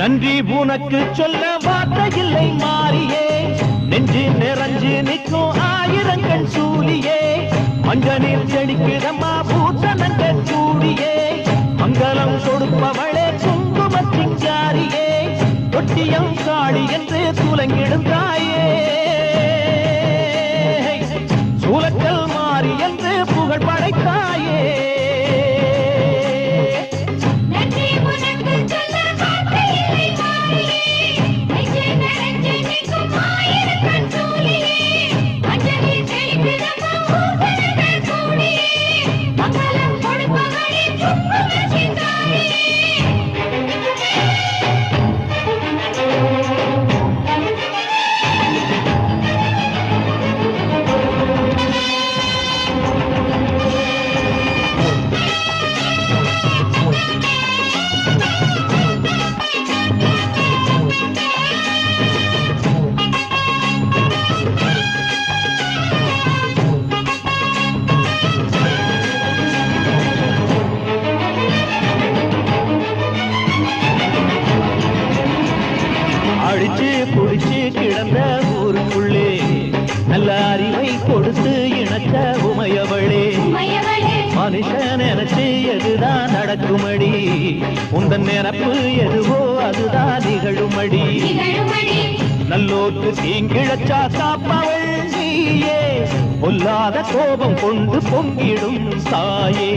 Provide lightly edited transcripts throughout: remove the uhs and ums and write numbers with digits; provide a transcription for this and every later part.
நன்றி உனக்கு சொல்ல வார்த்தை இல்லை மாறியே, நெஞ்சு நிறைஞ்சு நிற்கும் ஆயிரங்கள் சூலியே, மஞ்சனில் செடிக்குதம்மா பூசணங்க கூடியே, மங்களம் கொடுப்பவளே குங்கும சிங்காரியே, தொட்டியம் காளி என்று துலங்கிடும் தாயே, சூலக்கல் மாறி என்று புகழ் படைத்தாயே. அடிச்சு புடிச்சு கிடந்த ஊருக்குள்ளே நல்ல அறிவை கொடுத்து இணக்க உமையவளே, மனுஷன் நினைச்சு எதுதான் நடக்குமடி, உந்தன் நினப்பு எதுவோ அதுதான் நிகழுமடி, நல்லோர்க்கு தீங்கிழச்சா காப்பவள் நீயே, பொல்லாத கோபம் கொண்டு பொங்கிடும் தாயே,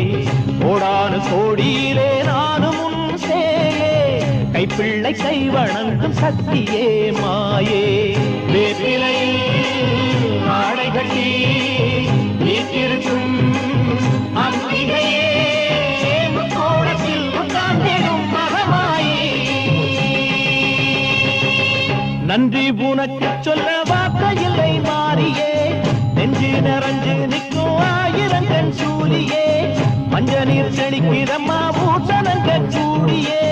கோடானு கோடியிலே நானும் உன் சேயே, கைப்பிள்ளை கை வணங்கும் சக்தியே மாயே, வேப்பிலையில் ஆடை கட்டி வீட்டிருக்கும் அம்பிகையே, கோடத்தில் உட்கார்ந்திடும் மகமாயே. நன்றி உனக்கு சொல்ல வார்த்தை இல்லை மாறியே, நெஞ்சு நிறைஞ்சு நிற்கும் ஆயிரங்கள் சூலியே, மஞ்ச நீர் செழிக்கிறம்மா பூசணங்க கூடியே,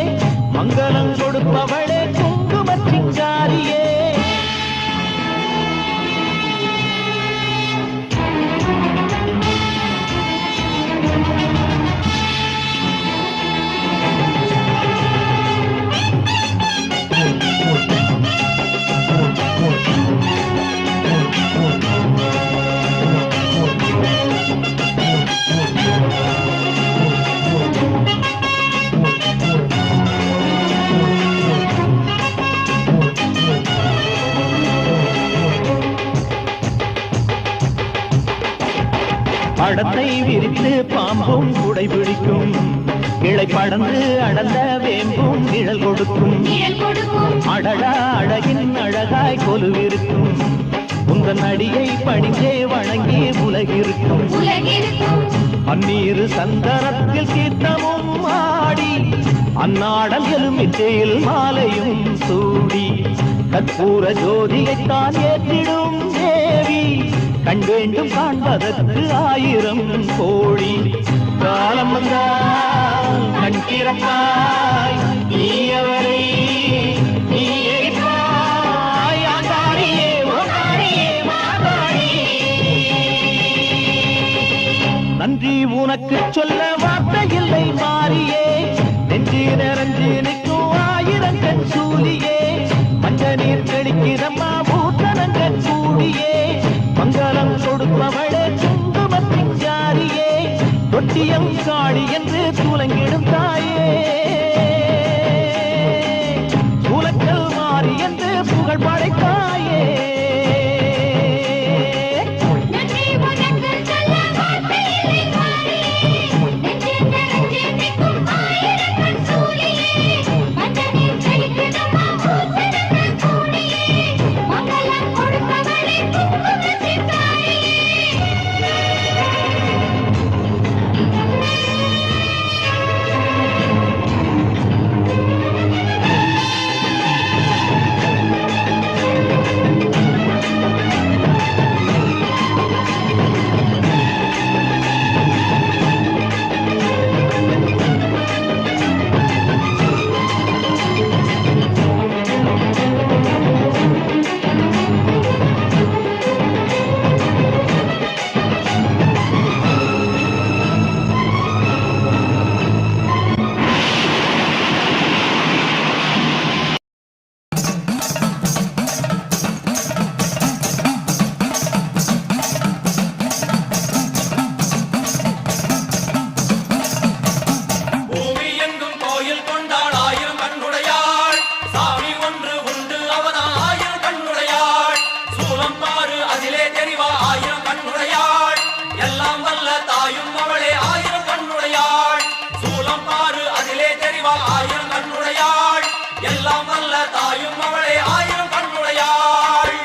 மங்களம் கொடுப்பவளே குங்கும சிங்காரியே. படத்தை விரித்து பாம்பும் குடை பிடிக்கும், கிளை படந்து அடந்த வேம்பும் நிழல் கொடுக்கும், அடடா அழகின் அழகாய் கொலுவிருக்கும், உங்கள் அடியை பணிந்தே வணங்கி உலகிருக்கும், பன்னீரு சந்தனத்தில் கீர்த்தமும் ஆடி, அந்நாடல் எலுமிச்சையில் மாலையும் சூடி, கற்பூர ஜோதியைத்தான் ஏற்றிடும் தேவி, கண் வேண்டும் காண்பதற்கு ஆயிரம் கோடி, காலம் வந்தால் கண் திறப்பாய் நீயவரை நீயேற்பாய், ஆண்டாடியே ஓடாடியே மாதாடி. நன்றி உனக்கு சொல்ல வார்த்தை இல்லை மாறியே, நெஞ்சு நிறைஞ்சு நிற்கும் ஆயிரங்கள் சூலியே, மஞ்ச நீர் கடிக்கிறம்மா பூத்தனங்க கூடியே, மங்களம் கொடுப்பவளே குங்கும சிங்காரியே, தொட்டியம் காளி என்று துலங்கிடும் தாயே, சூலக்கல் மாறி என்று புகழ் படைத்தாயே. எல்லாம் வல்ல தாயும் அவளே ஆயிரம் கண்ணுடையாள்.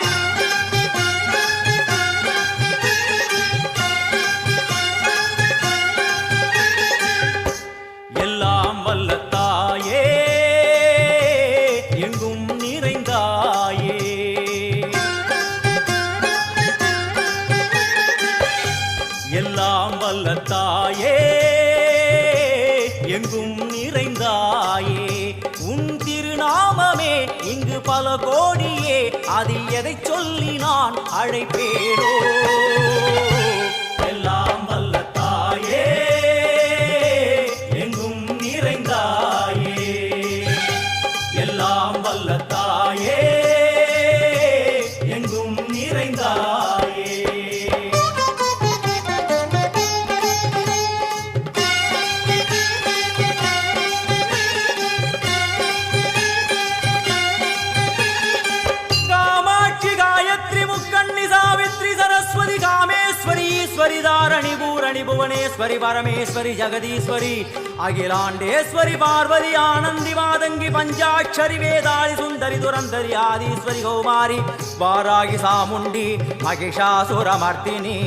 எல்லாம் வல்ல தாயே எங்கும் நிறைந்தாயே, எல்லாம் வல்ல தாயே எங்கும் நிறைந்தாயே. உன் திருநாமமே இங்கு பல கோடியே, அதில் எதை சொல்லி நான் அழைப்பேனோ. எல்லாம் வல்ல தாயே எங்கும் நிறைந்தாயே, எல்லாம் வல்ல தாயே எங்கும் நிறைந்தாயே. ईश्वरी दारणी पूरणी भुवनेश्वरी परमेश्वरी जगदीश्वरी अखिलांडेश्वरी पार्वती आनंदी मादंगी पंचाक्षरी वेदाली सुंदरी दुरंदरी आदीश्वरी कौमारी वारागी सामुंडी महिषासुरमर्दिनी.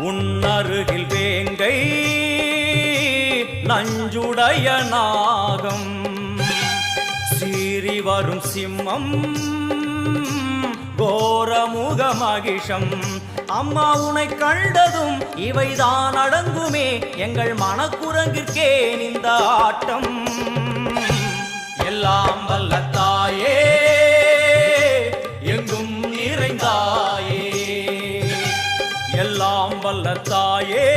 உன்னருகில் வேங்கை நஞ்சுடைய நாகம் சீறி வரும் சிம்மம் கோரமுக மகிஷம். அம்மா உனை கண்டதும் இவைதான் அடங்குமே, எங்கள் மனக்குரங்கிற்கே இந்த ஆட்டம். எல்லாம் வல்ல தாயே எங்கும் நிறைந்தாயே, எல்லாம் வல்ல தாயே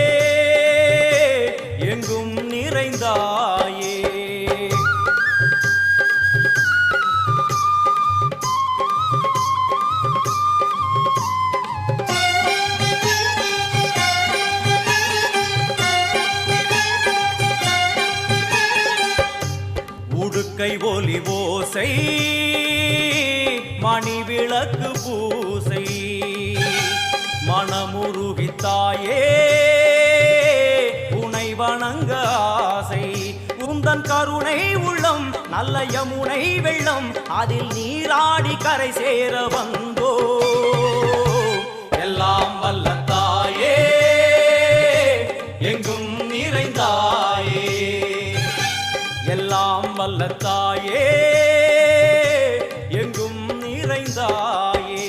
எங்கும் நிறைந்தாயே. உடுக்கை ஒலி ஓசை மணி விளக்கு பூசை மனமுருகித்தாயே உனை வணங்க ஆசை. உந்தன் கருணை உள்ளம் நல்ல யமுனை வெள்ளம், அதில் நீராடி கரை சேர வந்தோ. எல்லாம் வல்ல தாயே எங்கும் நிறைந்தாயே, எல்லாம் வல்ல தாயே எங்கும் நிறைந்தாயே.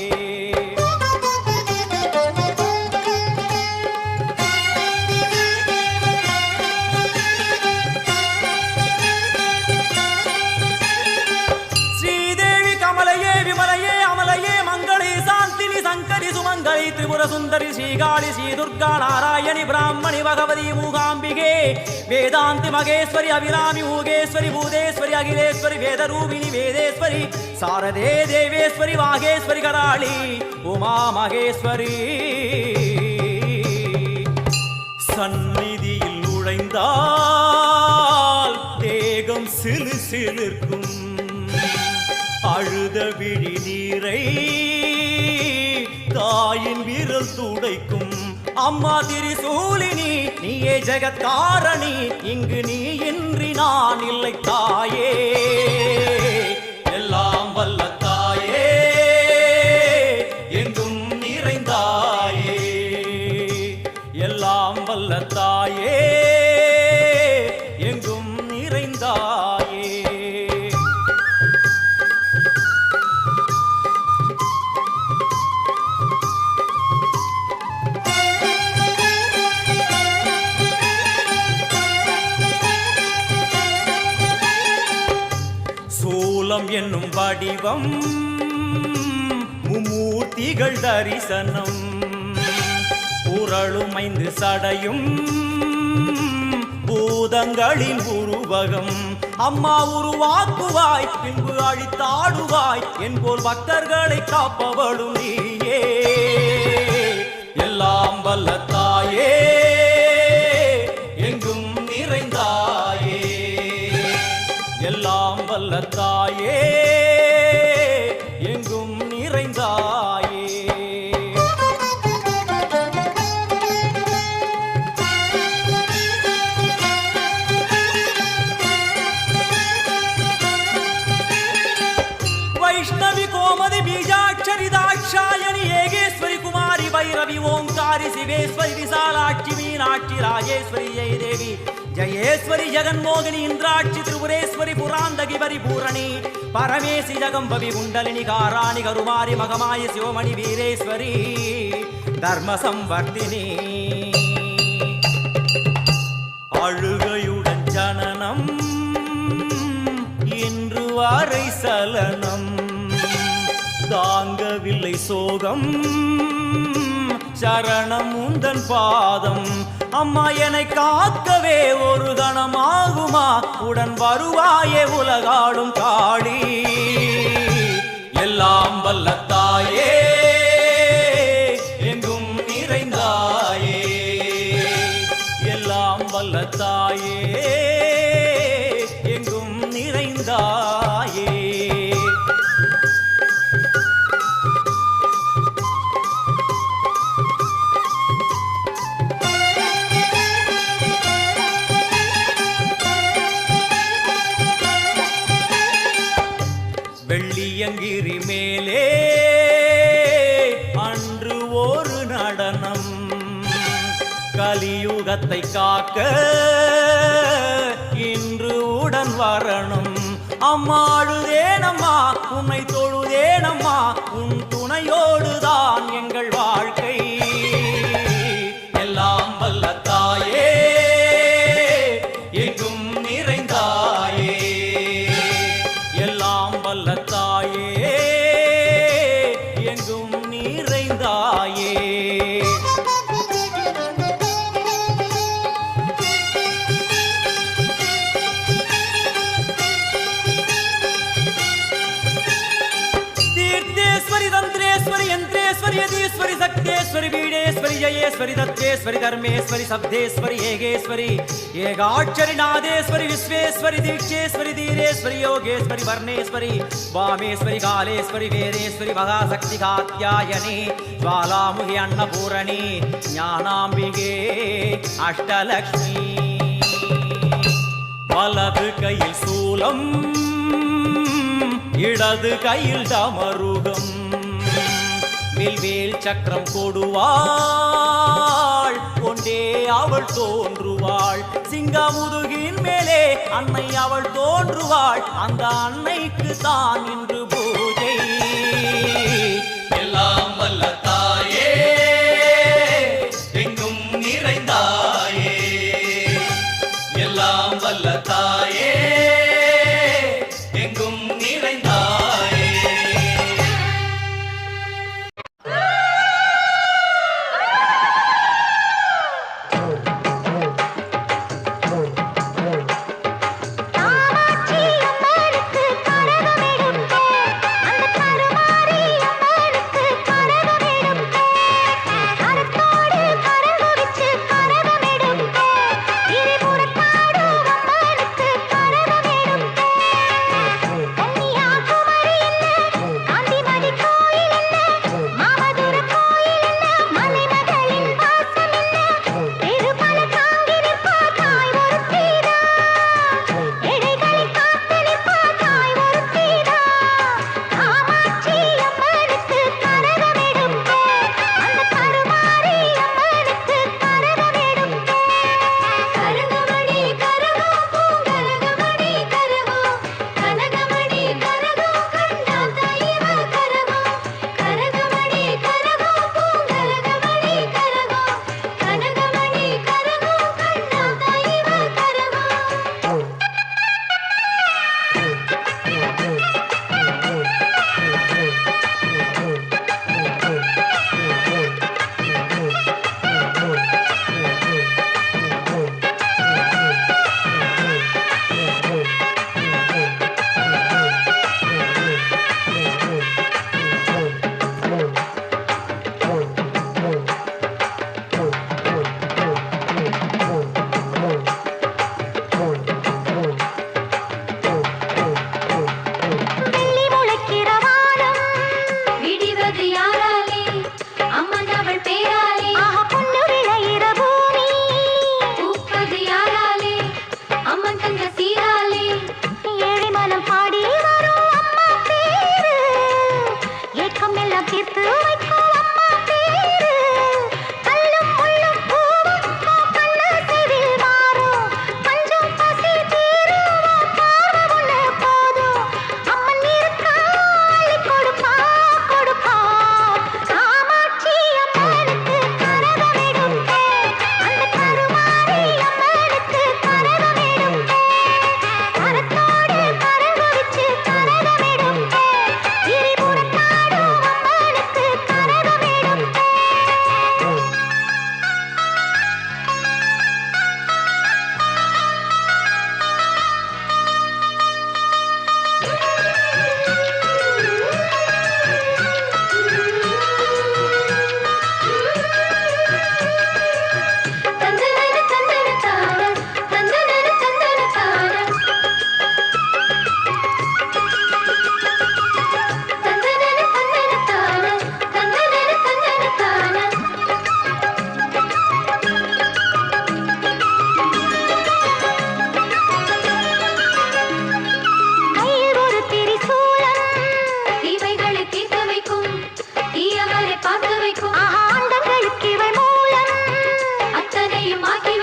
ஸ்ரீதேவி கமலையே விமலையே அமலையே மங்களே சாந்தினி சங்கரி சுமங்கலி திரிபுர சுந்தரி ஸ்ரீகாளி ஸ்ரீ துர்கா நாராயணி பிராமணி பகவதி மூகாம்பிகே வேதாந்தி மகேஸ்வரி அபிராமி மூகேஸ்வரி பூதேஸ்வரி அகிலேஸ்வரி வேதரூபிணி வேதேஸ்வரி சாரதே தேவேஸ்வரி வாகேஸ்வரி கராளி உமா மகேஸ்வரி. சந்நிதியில் நுழைந்தால் தேகம் சிலு சிலிர்க்கும், அழுத விழி நீரை தாயின் விரல் துடைக்கும். அம்மா திரிசூலினி நீயே ஜெகத்காரணி, இங்கு நீ இன்றி நான் இல்லை தாயே. எல்லாம் வல்ல தாயே எங்கும் நிறைந்தாயே, எல்லாம் வல்ல தாயே எங்கும் நிறைந்தாயே. சூலம் என்னும் வடிவம் மும்மூர்த்திகள் தரிசனம், புரளும் 5 சடையும் பூதங்களின் உருவகம். அம்மா உருவாக்குவாய் பின்பு அழித்தாடுவாய், என்போல் பக்தர்களை காப்பவளும் நீயே. எல்லாம் வல்ல தாயே எங்கும் நிறைந்தாயே, எல்லாம் வல்ல தாயே எங்கும் நிறைந்தாயே. தாட்சாயணி ஏகேஸ்வரி குமாரி பைரவி ஓங்காரி சிவேஸ்வரி விசாலாட்சி மீனாட்சி ராஜேஸ்வரி ஜெயதேவி ஜயேஸ்வரி ஜெகன்மோகினி இந்திராட்சி திரிபுரேஸ்வரி புராந்தகி பரிபூரணி பரமேசி ஜகம்பவி குண்டலினி காராணி கருமாரி மகமாய சிவமணி வீரேஸ்வரி தர்ம சம்வர்த்தினி அழுகையுடன் ஜனனம் இன்று வாரை சலனம் தாங்கவில்லை சோகம் சரணம் உந்தன் பாதம் அம்மா என்னை காக்கவே ஒரு கணமாகுமா உடன் வருவாயே உலகாடும் காளி எல்லாம் வல்ல தாயே எங்கும் நிறைந்தாயே எல்லாம் வல்ல தாயே எங்கும் நிறைந்தாயே வெள்ளியங்கிரி மேலே அன்று ஒரு நடனம் கலியுகத்தை காக்க இன்று உடன் வரணும் அம்மாடுதேனம்மா உன்னை தொழுதேனம்மா உன் துணையோடுதான் எங்கள் வாழ்க்கை எல்லாம் வல்ல தாயே எங்கும் நிறைந்தாயே எல்லாம் வல்ல தாயே எங்கும் நிறைந்தாயே தீர்த்தேஸ்வரி தந்திரேஸ்வரி யந்திரேஸ்வரி யதீஸ்வரி சக்தேஸ்வரி பீடேஸ்வரி ஜயேஸ்வரி தத்தேஸ்வரி தர்மேஸ்வரி சப்தேஸ்வரி ஏகேஸ்வரி ஏகாட்சரி நாதேஸ்வரி விஸ்வேஸ்வரி தீட்சேஸ்வரி தீரேஸ்வரி யோகேஸ்வரி வர்ணேஸ்வரி வாமேஸ்வரி காலேஸ்வரி வேதேஸ்வரி மகாசக்தி காத்யாயனி ஜ்வாலாமுகி அன்னபூரணி ஞானாம்பிகே அஷ்டலக்ஷ்மி வலது கையில் சூலம் இடது கையில் டமருகம் வில்வேல் சக்கரம் கொடுவாள் கொண்டே அவள் தோன்றுவாள் சிங்கமுதுகின் மேலே அன்னை அவள் தோன்றுவாள் அந்த அன்னைக்கு தான் இன்று பூஜை எல்லாம் வல்ல தாயே எங்கும் நிறைந்தாயே எல்லாம் வல்ல தாயே எங்கும் நிறைந்தாயே காமாட்சி அம்மனுக்கு கரகம் எடுக்க அந்த கருமாரி அம்மன்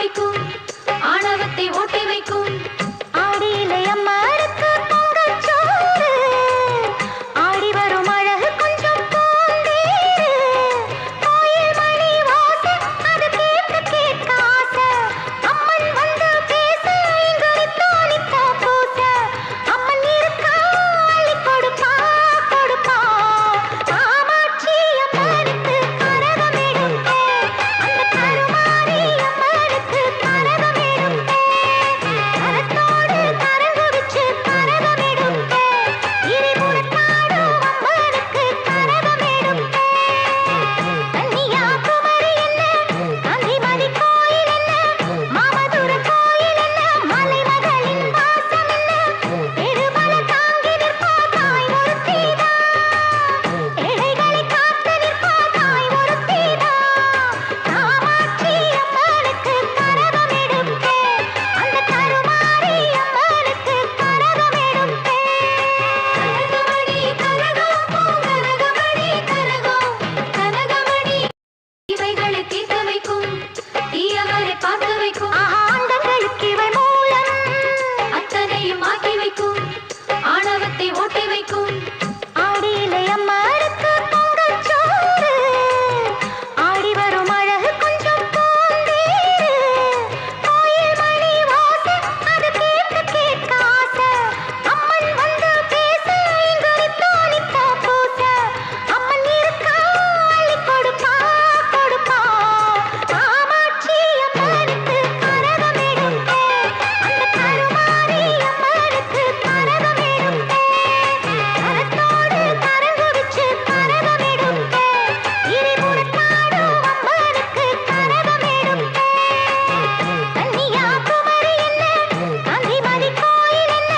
வைக்கும் ஆணவத்தை ஓட்டி வைக்கும் ஆடியிலே அம்மாருக்கு பொங்கச்சோறு ஆடி வரும் அழகு கொஞ்சம் பூந்தேரு கோயில் மணி வாசம் அது கேட்க கேட்க ஆசை அம்மன் வந்து பேச இங்கு நித்தோ நித்தோ பூச அம்மன் இருக்கா அள்ளி கொடுப்பா கொடுப்பா காமாட்சி அம்மனுக்கு கரகம் எடுப்பே அந்த கருமாரி அம்மனுக்கு கரகம் எடுப்பே கரத்தோடு கரங்கு வச்சு கரகம் எடுப்பே இருபுறத்தாடும் அம்மனுக்கு கரகம் எடுப்பே கன்னியாகுமரி என்ன காந்திமதி கோயில் என்ன மாமதுர கோயில் என்ன மலைமகளின் வாசம் என்ன பெருமல தாங்கி நிற்பா தாய் ஒருத்திதான் ஏழைகளை காத்து நிற்பா தாய் ஒருத்திதான் காமாட்சி அம்மனுக்கு கரகம் எடுப்பே அந்த கருமாரி அம்மனுக்கு கரகம் எடுப்பே கனகமணி கனகம் கனகமணி கனகம் கனகமணி இவைகளை தீர்த்து வைக்கும் தீயவரை பார்த்து வைக்கும் ஆண்டங்களுக்கு இவை மூலம் அத்தனையும் ஆக்கி வைக்கும் ஆணவத்தை ஓட்டி வைக்கும் ஆடியிலே அம்மாருக்கு பொங்கச்சோறு ஆடி வரும் அழகு கொஞ்சம் பூந்தேரு கோயில் மணி வாசம் அது கேட்க கேட்க ஆசை அம்மன் வந்து பேச இங்கு நித்தோ நித்தோ பூச அம்மன் இருக்கா அள்ளி கொடுப்பா கொடுப்பா காமாட்சி அம்மனுக்கு கரகம் எடுப்பே அந்த கருமாரி அம்மனுக்கு கரகம் எடுப்பே கரத்தோடு கரங்கு வச்சு கரகம் எடுப்பே இருபுறத்தாடும் அம்மனுக்கு கரகம் எடுப்பே கன்னியாகுமரி என்ன காந்திமதி கோயில் என்ன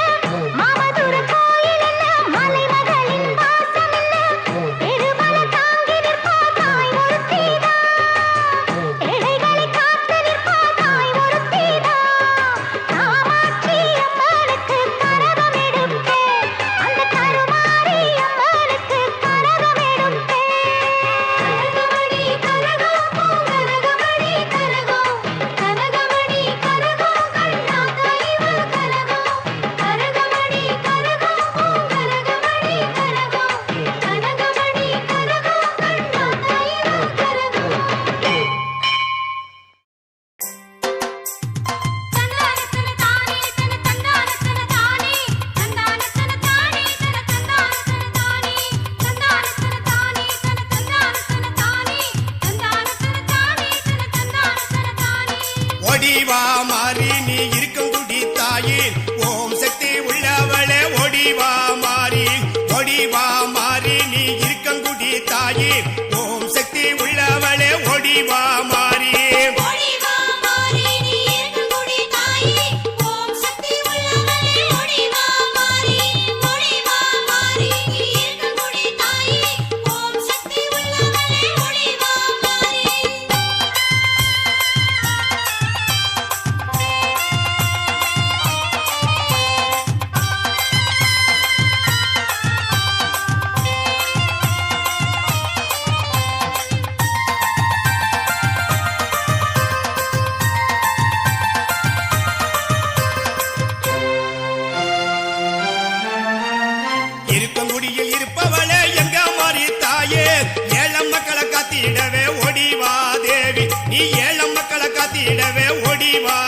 மாமதுர கோயில் என்ன மலைமகளின் வாசம் என்ன பெருமல தாங்கி நிற்பா தாய் ஒருத்திதான் ஏழைகளை காத்து நிற்பா தாய் ஒருத்திதான் காமாட்சி அம்மனுக்கு கரகம் எடுப்பே அந்த கருமாரி அம்மனுக்கு கரகம் எடுப்பே கனகமணி கனகம் கனகமணி கனகம் கனகமணி கனகம் கண்ணா கைவ கனகம் கனகமணி கனகம் கனகமணி கனகம் கனகமணி கனகம் கண்ணா கைவ கனகம் தந்தானத்தன தானே தன தந்தானத்தன தானே தந்தானத்தன தானே தன தந்தானத்தன தானே தந்தானத்தன தானே தன தந்தானத்தன தானே தந்தானத்தன தானே தன தந்தானத்தன தானே ஒடிவா மாறி நீ இருக்கும் குடி தாயே ஓம் சக்தி உள்ளவளே ஒடிவா மாறி நீ இருக்கும் குடி தாயே ஓம் சக்தி உள்ளவளே ஒடிவா மாறி ஒளிவா மாறி நீ இருக்குடி தாயே ஓம் சக்தி உள்ளவளே ஒளிவா மாறி நீ இருக்குடி தாயே ஓம் சக்தி உள்ளவளே ஒளிவா மாறி இருக்கும் குடியில் இருப்பவளே எங்க மாறி தாயே ஏழம் மக்களை காத்திடவே ஒடிவா தேவி நீ ஏழம் மக்களை காத்திடவே ஒடிவா